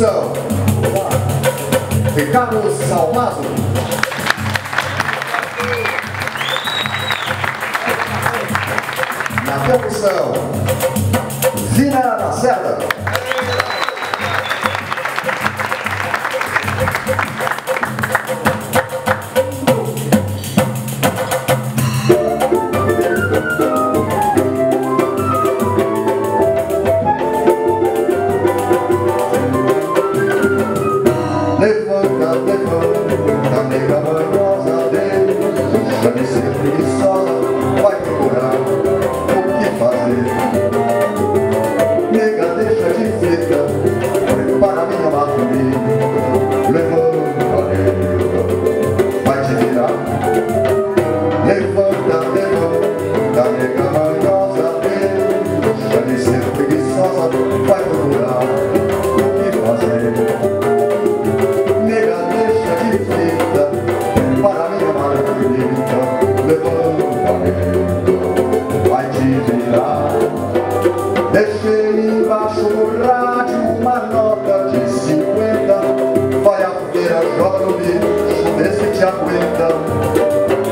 percussão, Ricardo Salmazo. Na percussão, Zina Lacerda. Levanta, levanta, nega manhosa dele, já me ser preguiçosa, vai procurar o que fazer. Nega, deixa de fita, prepara minha maturina. Levanta, nega, vai te virar. Levanta, levanta, nega manhosa dele, já me ser preguiçosa, vai procurar o que fazer. Deixei embaixo no rádio uma nota de 50. Vai à feira, joga no bicho, vê se te aguenta.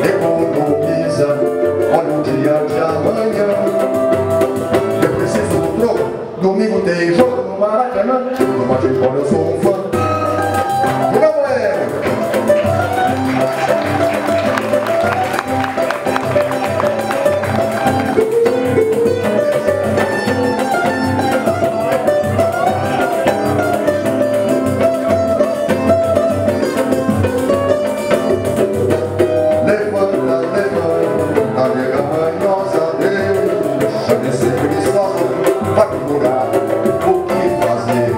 Economiza, olha o dia de amanhã. Eu preciso do troco, domingo tem jogo no Maracanã. No Matipó eu sou um fã. Joga, moleque! Vai procurar o que fazer.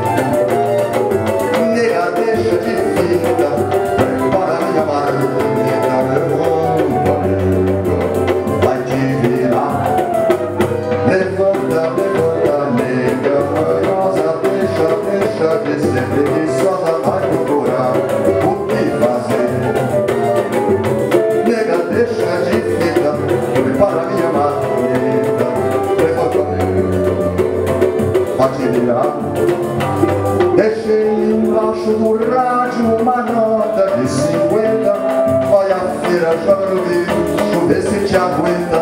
Nega, deixa de fita, prepara minha marmita. Levanta, nega, vai te virar. Levanta, levanta, nega manhosa, deixa de ser preguiçosa, vai procurar o que fazer. Nega, deixa de fita, prepara minha marmita. Vai te virar. Deixei embaixo do rádio uma nota de 50. Vai à feira, joga no bicho, vê se te aguenta.